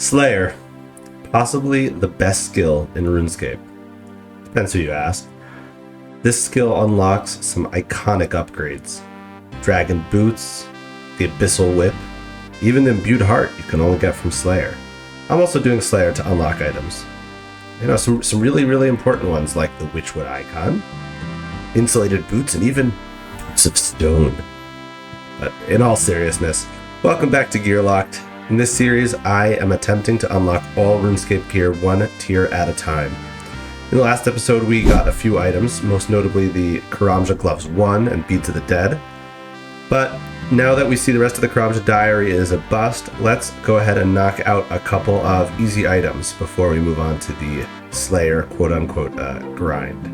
Slayer, possibly the best skill in RuneScape. Depends who you ask. This skill unlocks some iconic upgrades. Dragon Boots, the Abyssal Whip, even the Imbued Heart you can only get from Slayer. I'm also doing Slayer to unlock items. You know, some really, really important ones like the Witchwood Icon, Insulated Boots, and even Boots of Stone. But in all seriousness, welcome back to Gearlocked. In this series, I am attempting to unlock all RuneScape gear one tier at a time. In the last episode, we got a few items, most notably the Karamja Gloves 1 and Beads of the Dead. But now that we see the rest of the Karamja Diary is a bust, let's go ahead and knock out a couple of easy items before we move on to the Slayer quote-unquote grind.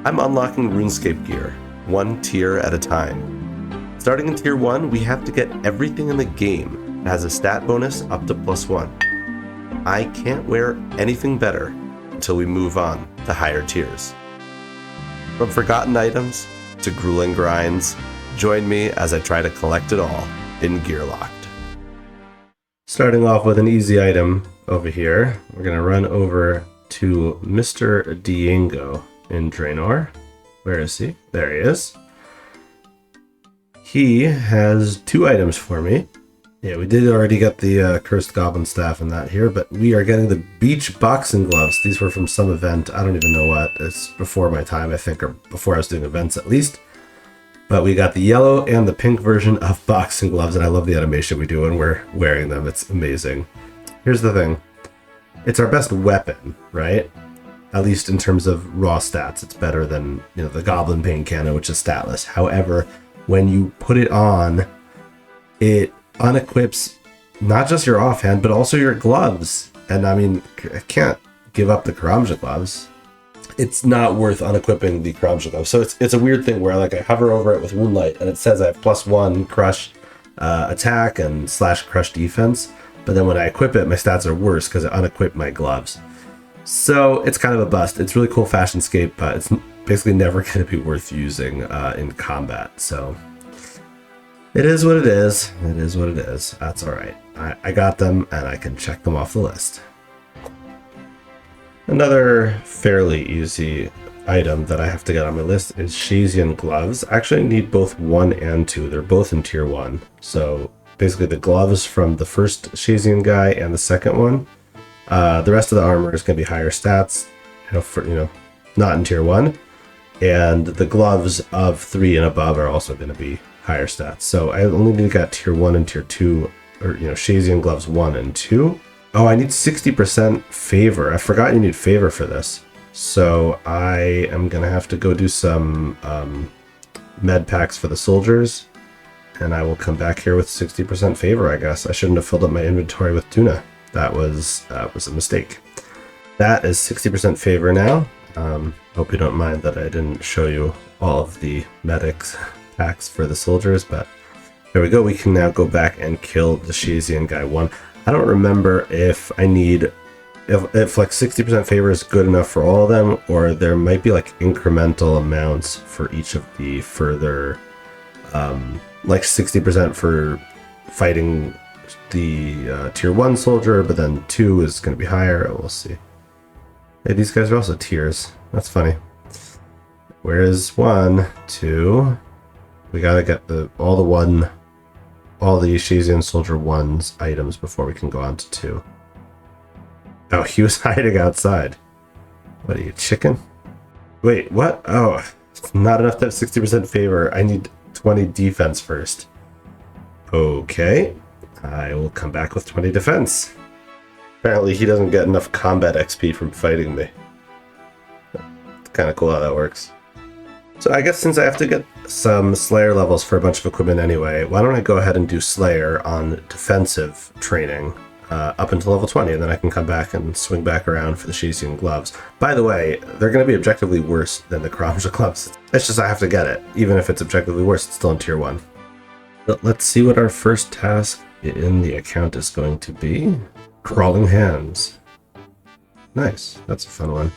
I'm unlocking RuneScape gear, one tier at a time. Starting in tier 1, we have to get everything in the game that has a stat bonus up to +1. I can't wear anything better until we move on to higher tiers. From forgotten items to grueling grinds, join me as I try to collect it all in Gearlocked. Starting off with an easy item over here, we're going to run over to Mr. Diego in Draenor. Where is he? There he is. He has 2 items for me. Yeah, we did already get the Cursed Goblin Staff and that here, but we are getting the Beach Boxing Gloves. These were from some event. I don't even know what. It's before my time, I think, or before I was doing events at least. But we got the yellow and the pink version of boxing gloves, and I love the animation we do when we're wearing them. It's amazing. Here's the thing. It's our best weapon, right? At least in terms of raw stats. It's better than, you know, the Goblin Pain Cannon, which is statless. However, when you put it on, it unequips not just your offhand, but also your gloves. And I mean, I can't give up the Karamja gloves. It's not worth unequipping the Karamja gloves. So it's a weird thing where like I hover over it with Moonlight and it says I have +1 crush attack and / crush defense. But then when I equip it, my stats are worse because I unequipped my gloves. So it's kind of a bust. It's really cool fashionscape, but it's basically never going to be worth using in combat. So it is what it is. It is what it is. That's all right. I got them and I can check them off the list. Another fairly easy item that I have to get on my list is Shayzien gloves. I actually need both 1 and 2. They're both in tier 1. So basically the gloves from the first Shayzien guy and the second one. The rest of the armor is going to be higher stats, not in tier 1. And the gloves of 3 and above are also going to be higher stats. So I only need to get tier 1 and tier 2, or Shayzien gloves 1 and 2. Oh, I need 60% favor. I forgot you need favor for this. So I am going to have to go do some med packs for the soldiers. And I will come back here with 60% favor, I guess. I shouldn't have filled up my inventory with tuna. That was a mistake. That is 60% favor now. Hope you don't mind that I didn't show you all of the medics packs for the soldiers. But there we go. We can now go back and kill the Shayzien guy 1. I don't remember if I need, if like 60% favor is good enough for all of them, or there might be like incremental amounts for each of the further, like 60% for fighting the tier 1 soldier, but then 2 is going to be higher. We'll see. Hey, these guys are also tiers. That's funny. Where is 1, 2? We gotta get all the Shayzien Soldier 1's items before we can go on to 2. Oh, he was hiding outside. What are you, chicken? Wait, what? Oh, it's not enough to have 60% favor. I need 20 defense first. Okay, I will come back with 20 defense. Apparently he doesn't get enough combat XP from fighting me. It's kind of cool how that works. So I guess since I have to get some Slayer levels for a bunch of equipment anyway, why don't I go ahead and do Slayer on defensive training up until level 20, and then I can come back and swing back around for the Shayzien gloves. By the way, they're going to be objectively worse than the Karamja gloves. It's just I have to get it. Even if it's objectively worse, it's still in tier 1. But let's see what our first task in the account is going to be. Crawling hands. Nice. That's a fun one.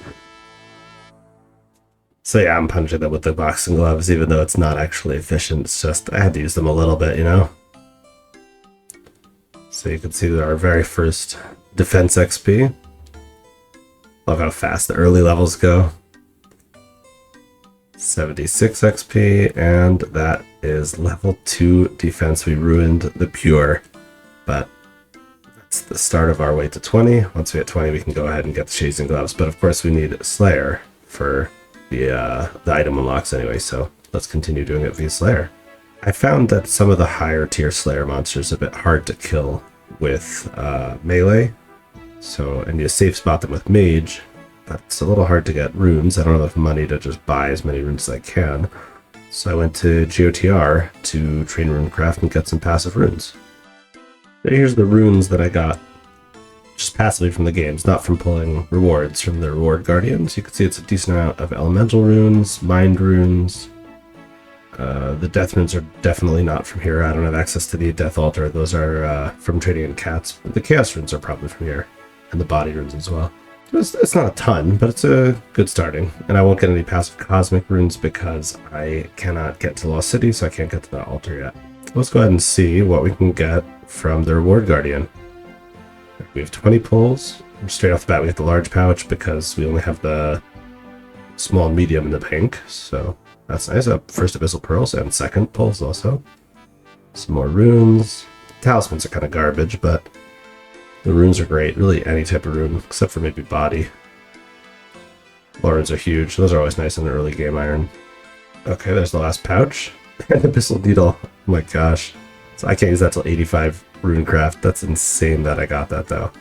So yeah, I'm punching them with the boxing gloves, even though it's not actually efficient. It's just, I had to use them a little bit, you know? So you can see that our very first defense XP. Love how fast the early levels go. 76 XP, and that is level 2 defense. We ruined the pure, but that's the start of our way to 20. Once we hit 20, we can go ahead and get the Shayzien gloves, but of course we need Slayer for the item unlocks anyway, so let's continue doing it via Slayer. I found that some of the higher tier Slayer monsters are a bit hard to kill with melee, and you safe spot them with Mage, but it's a little hard to get runes. I don't have enough money to just buy as many runes as I can, so I went to GOTR to train runecraft and get some passive runes. So here's the runes that I got just passively from the games, not from pulling rewards from the reward guardians. You can see it's a decent amount of elemental runes, mind runes. The death runes are definitely not from here. I don't have access to the death altar. Those are from trading in cats. The chaos runes are probably from here, and the body runes as well. It's not a ton, but it's a good starting. And I won't get any passive cosmic runes because I cannot get to Lost City, so I can't get to that altar yet. Let's go ahead and see what we can get from the reward guardian. We have 20 pulls. Straight off the bat, we get the large pouch because we only have the small and medium in the pink, so that's nice. First abyssal pearls and second pulls also. Some more runes. Talismans are kind of garbage, but the runes are great. Really any type of rune, except for maybe body. Runes are huge. Those are always nice in the early game iron. Okay, there's the last pouch. And abyssal needle. Oh my gosh. So I can't use that till 85 runecraft. That's insane that I got that though.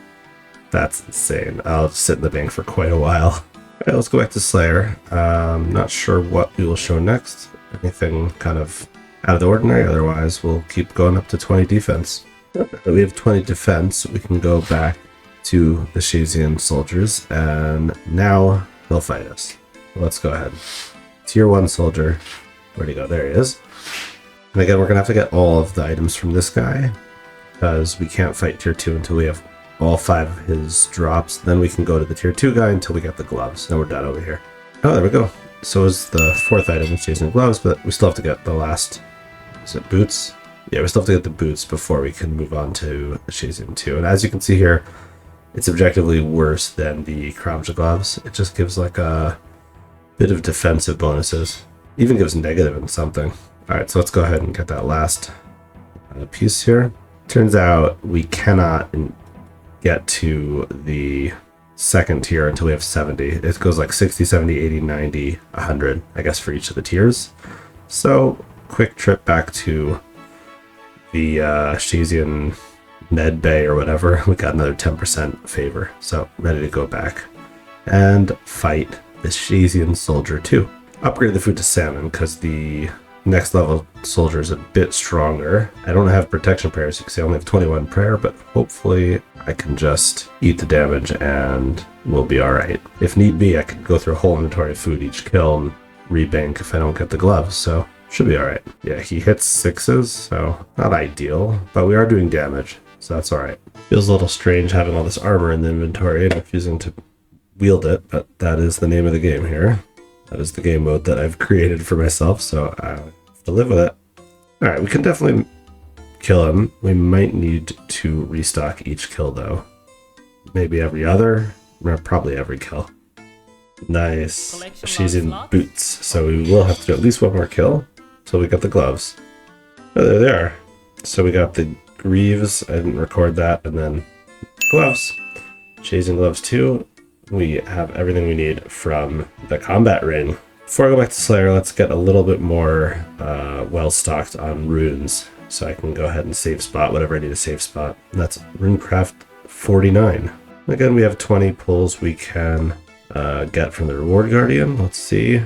That's insane. I'll just sit in the bank for quite a while. Alright, let's go back to Slayer. Not sure what we will show next. Anything kind of out of the ordinary. Otherwise, we'll keep going up to 20 defense. We have 20 defense. We can go back to the Shayzien soldiers, and now he'll fight us. Let's go ahead. Tier 1 soldier. Where'd he go? There he is. And again, we're going to have to get all of the items from this guy, because we can't fight tier 2 until we have all 5 of his drops. Then we can go to the tier 2 guy until we get the gloves. Then we're done over here. Oh, there we go. So is the 4th item, which is gloves, but we still have to get the last, is it boots? Yeah, we still have to get the boots before we can move on to Shayzien 2. And as you can see here, it's objectively worse than the Kramja gloves. It just gives like a bit of defensive bonuses. Even gives negative in something. Alright, so let's go ahead and get that last piece here. Turns out we cannot get to the second tier until we have 70. It goes like 60, 70, 80, 90, 100, I guess, for each of the tiers. So, quick trip back to the Shayzien med bay or whatever. We got another 10% favor. So, ready to go back and fight the Shayzien soldier 2. Upgraded the food to salmon because the next level soldier is a bit stronger. I don't have protection prayers, you can see I only have 21 prayer, but hopefully I can just eat the damage and we'll be alright. If need be, I could go through a whole inventory of food each kill and rebank if I don't get the gloves, so should be alright. Yeah, he hits 6s, so not ideal, but we are doing damage, so that's alright. Feels a little strange having all this armor in the inventory and refusing to wield it, but that is the name of the game here. That is the game mode that I've created for myself, so I have to live with it. Alright, we can definitely kill him. We might need to restock each kill, though. Maybe every other? Probably every kill. Nice. She's in boots, so we will have to do at least one more kill until we get the gloves. Oh, there they are. So we got the greaves, I didn't record that, and then gloves. Shayzien gloves too. We have everything we need from the combat ring. Before I go back to Slayer, let's get a little bit more well-stocked on runes, so I can go ahead and save spot whatever I need to save spot. And that's runecraft 49. Again, we have 20 pulls we can get from the reward guardian. Let's see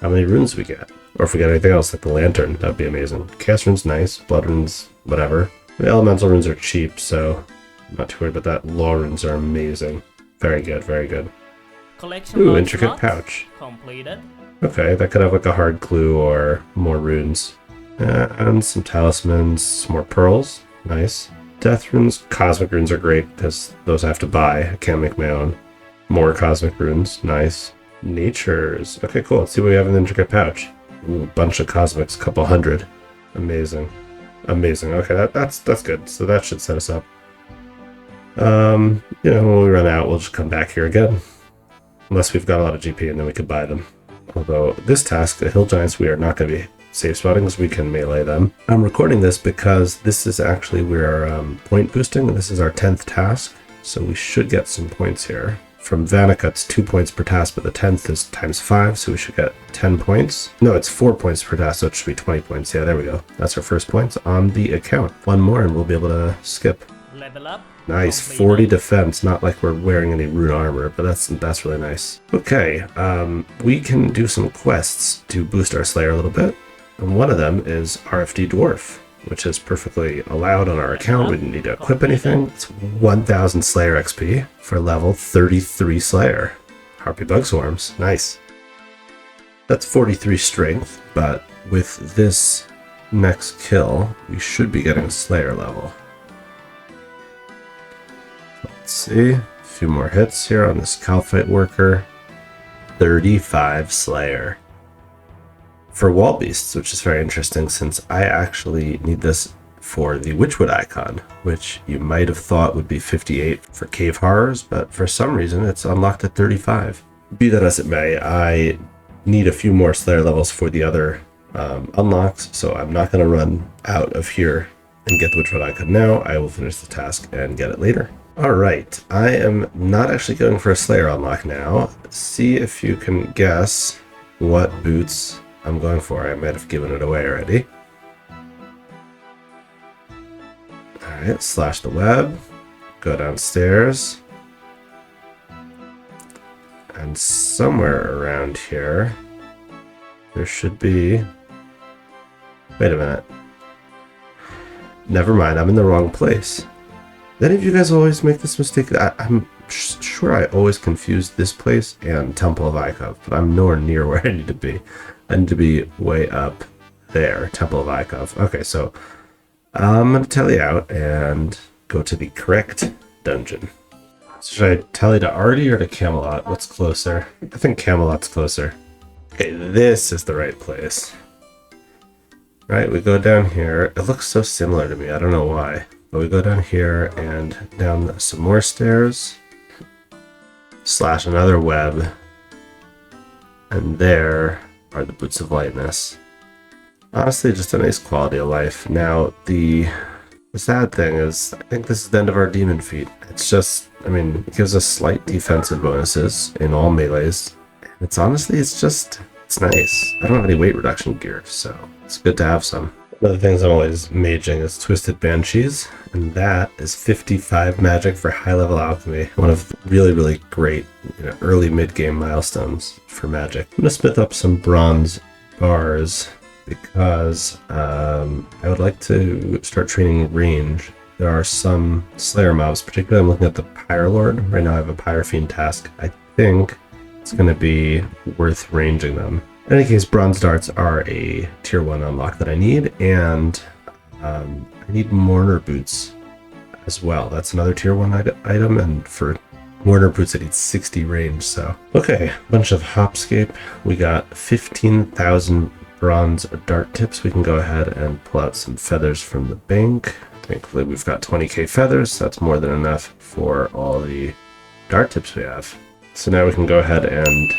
how many runes we get. Or if we get anything else, like the lantern, that'd be amazing. Chaos rune's nice, blood runes, whatever. The elemental runes are cheap, so I'm not too worried about that. Law runes are amazing. Very good, very good. Ooh, intricate pouch. Completed. Okay, that could have like a hard clue or more runes. And some talismans, some more pearls. Nice. Death runes, cosmic runes are great because those I have to buy. I can't make my own. More cosmic runes. Nice. Natures. Okay, cool. Let's see what we have in the intricate pouch. Ooh, a bunch of cosmics, couple hundred. Amazing. Amazing. Okay, that's good. So that should set us up You know, when we run out, we'll just come back here again. Unless we've got a lot of GP and then we could buy them. Although this task, the hill giants, we are not going to be safe spotting because we can melee them. I'm recording this because this is actually, we're point boosting. This is our 10th task. So we should get some points here. From Wannai, it's 2 points per task, but the 10th is times 5, so we should get 10 points. No, it's 4 points per task, so it should be 20 points. Yeah, there we go. That's our first points on the account. One more and we'll be able to skip. Level up. Nice, 40 defense. Not like we're wearing any rune armor, but that's really nice. Okay, we can do some quests to boost our Slayer a little bit. And one of them is RFD Dwarf, which is perfectly allowed on our account. We didn't need to equip anything. It's 1000 Slayer XP for level 33 Slayer. Harpy Bug Swarms, nice. That's 43 strength, but with this next kill, we should be getting a Slayer level. Let's see, a few more hits here on this Calphite worker. 35 Slayer. For wall beasts, which is very interesting since I actually need this for the Witchwood icon, which you might have thought would be 58 for cave horrors, but for some reason it's unlocked at 35. Be that as it may, I need a few more Slayer levels for the other unlocks, so I'm not going to run out of here and get the Witchwood icon now. I will finish the task and get it later. Alright, I am not actually going for a Slayer unlock now. See if you can guess what boots I'm going for. I might have given it away already. Alright, slash the web. Go downstairs. And somewhere around here, there should be... Wait a minute. Never mind, I'm in the wrong place. Any of you guys always make this mistake? I'm sure I always confuse this place and Temple of Ikov, but I'm nowhere near where I need to be. I need to be way up there, Temple of Ikov. Okay, so I'm going to tally out and go to the correct dungeon. So should I tally to Artie or to Camelot? What's closer? I think Camelot's closer. Okay, this is the right place. Right, we go down here. It looks so similar to me. I don't know why. But we go down here and down some more stairs. Slash another web. And there are the Boots of Lightness. Honestly, just a nice quality of life. Now, the sad thing is, I think this is the end of our demon feat. It's just, I mean, it gives us slight defensive bonuses in all melees. It's honestly, it's nice. I don't have any weight reduction gear, so it's good to have some. One of the things I'm always maging is Twisted Banshees, and that is 55 magic for high-level alchemy. One of the really, really great early mid-game milestones for magic. I'm going to smith up some bronze bars because I would like to start training range. There are some Slayer mobs, particularly I'm looking at the Pyre Lord. Right now I have a Pyre Fiend task. I think it's going to be worth ranging them. In any case, bronze darts are a tier 1 unlock that I need, and I need mourner boots as well. That's another tier 1 item, and for mourner boots I need 60 range, so. Okay, bunch of hopscape. We got 15,000 bronze dart tips. We can go ahead and pull out some feathers from the bank. Thankfully we've got 20k feathers, so that's more than enough for all the dart tips we have. So now we can go ahead and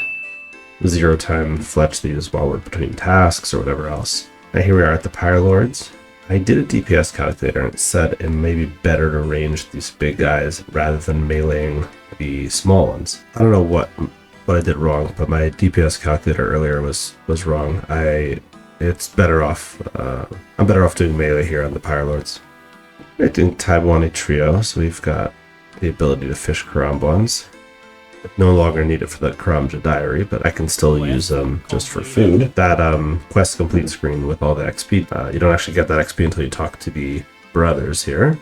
0 time fletch these while we're between tasks or whatever else. Now here we are at the Pyre Lords. I did a DPS calculator and it said it may be better to range these big guys rather than meleeing the small ones. I don't know what I did wrong, but my DPS calculator earlier was wrong. It's better off. I'm better off doing melee here on the Pyre Lords. We're doing Taiwanese trio, so we've got the ability to fish Karambwans. No longer need it for the Karamja diary, but I can still use them just for food. That quest complete screen with all the XP, you don't actually get that XP until you talk to the brothers here.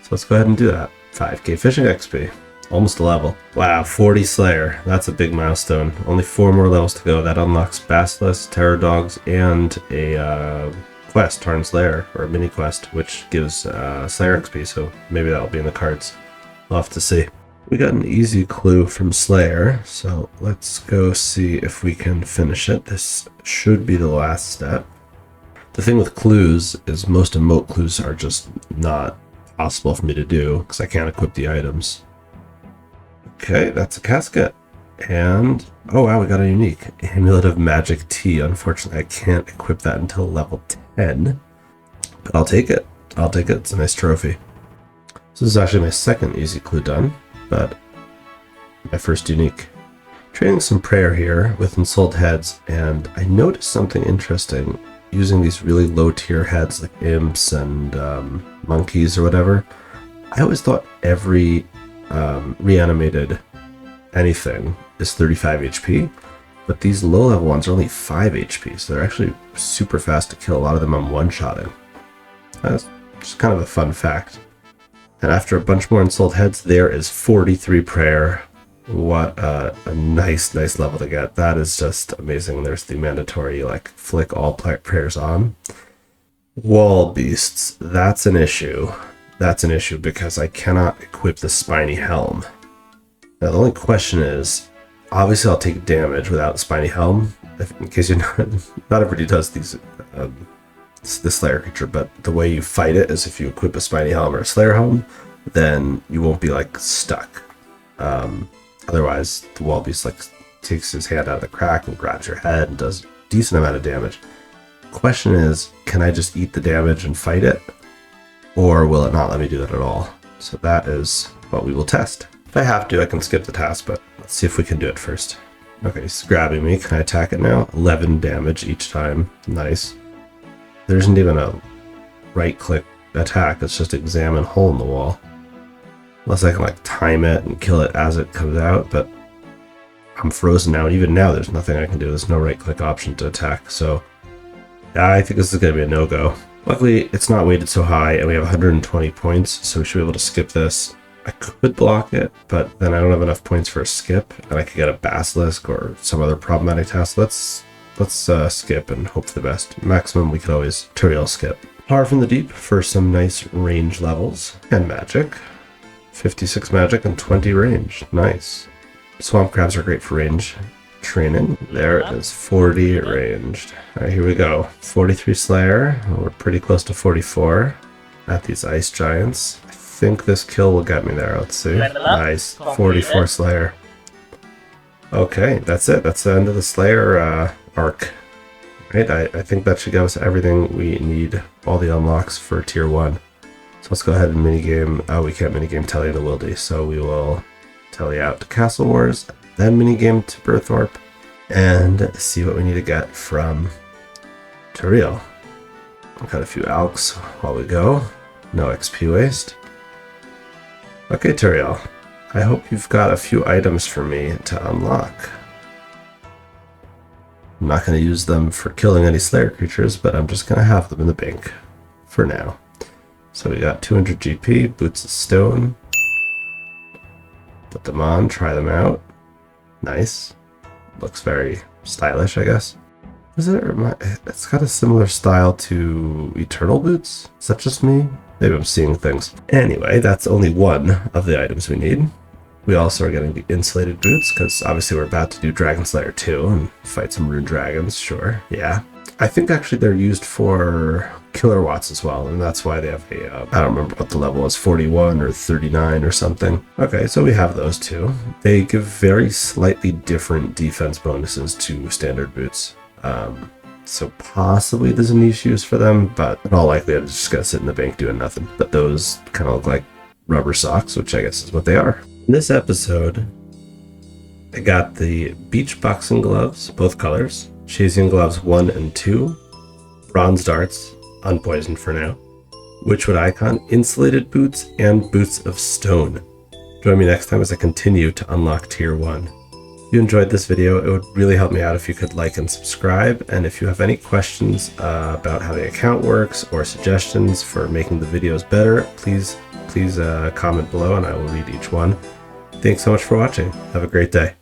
So let's go ahead and do that. 5k fishing XP. Almost a level. Wow, 40 Slayer. That's a big milestone. Only 4 more levels to go. That unlocks Basilisk, Terror Dogs, and a quest, Tarn's Lair, or a mini quest, which gives Slayer XP, so maybe that'll be in the cards. We'll have to see. We got an easy clue from Slayer, so let's go see if we can finish it. This should be the last step. The thing with clues is most emote clues are just not possible for me to do because I can't equip the items. Okay, that's a casket. And, oh wow, we got a unique Amulet of Magic Tea. Unfortunately, I can't equip that until level 10. But I'll take it. I'll take it. It's a nice trophy. This is actually my second easy clue done, but my first unique. Trading some prayer here with Ensouled Heads, and I noticed something interesting using these really low tier heads like imps and monkeys or whatever. I always thought every reanimated anything is 35 HP, but these low level ones are only 5 HP, so they're actually super fast to kill. A lot of them I'm one-shotting. That's just kind of a fun fact. And after a bunch more Ensouled Heads, there is 43 prayer. What a nice level to get. That is just amazing. There's the mandatory, like, flick all prayers on. Wall beasts, that's an issue. That's an issue because I cannot equip the spiny helm. Now the only question is, obviously I'll take damage without the spiny helm. In case you're not everybody does these the Slayer creature, but the way you fight it is if you equip a spiny helm or a Slayer helm, then you won't be like stuck. Otherwise, the wall beast like takes his hand out of the crack and grabs your head and does a decent amount of damage. Question is, can I just eat the damage and fight it, or will it not let me do that at all? So that is what we will test. If I have to, I can skip the task, but let's see if we can do it first. Okay, he's grabbing me. Can I attack it now? 11 damage each time. Nice. There isn't even a right-click attack. It's just examine hole in the wall. Unless I can like time it and kill it as it comes out, but I'm frozen now. And even now, there's nothing I can do. There's no right-click option to attack. So I think this is going to be a no-go. Luckily, it's not weighted so high, and we have 120 points, so we should be able to skip this. I could block it, but then I don't have enough points for a skip, and I could get a basilisk or some other problematic task. Let's skip and hope for the best. Maximum, we could always Turiel skip. Power from the Deep for some nice range levels. And magic. 56 magic and 20 range. Nice. Swamp crabs are great for range training. There it is, 40 ranged. Alright, here we go. 43 Slayer. We're pretty close to 44 at these ice giants. I think this kill will get me there. Let's see. Nice. 44 Slayer. Okay, that's it. That's the end of the Slayer arc. Right, I think that should give us everything we need, all the unlocks for tier 1. So let's go ahead and minigame. Oh, we can't minigame Telly and the Wildy, so we will Telly out to Castle Wars, then minigame to Berthorpe, and see what we need to get from Turiel. I've got a few alks while we go. No XP waste. Okay, Turiel. I hope you've got a few items for me to unlock. I'm not going to use them for killing any Slayer creatures, but I'm just going to have them in the bank for now. So we got 200 GP, Boots of Stone. Put them on, try them out. Nice. Looks very stylish, I guess. Does it remind? It's got a similar style to Eternal Boots. Is that just me? Maybe I'm seeing things. Anyway, that's only one of the items we need. We also are getting the insulated boots, because obviously we're about to do Dragon Slayer 2 and fight some rune dragons, sure. Yeah. I think actually they're used for killer watts as well, and that's why they have a, I don't remember what the level is, 41 or 39 or something. Okay, so we have those two. They give very slightly different defense bonuses to standard boots. So possibly there's a niche use for them, but in all likelihood it's just gonna sit in the bank doing nothing. But those kind of look like rubber socks, which I guess is what they are. In this episode, I got the beach boxing gloves, both colors, Shayzien gloves 1 and 2, bronze darts, unpoisoned for now, Witchwood icon, insulated boots, and boots of stone. Join me next time as I continue to unlock tier 1. If you enjoyed this video, it would really help me out if you could like and subscribe, and if you have any questions about how the account works or suggestions for making the videos better, please comment below and I will read each one. Thanks so much for watching. Have a great day.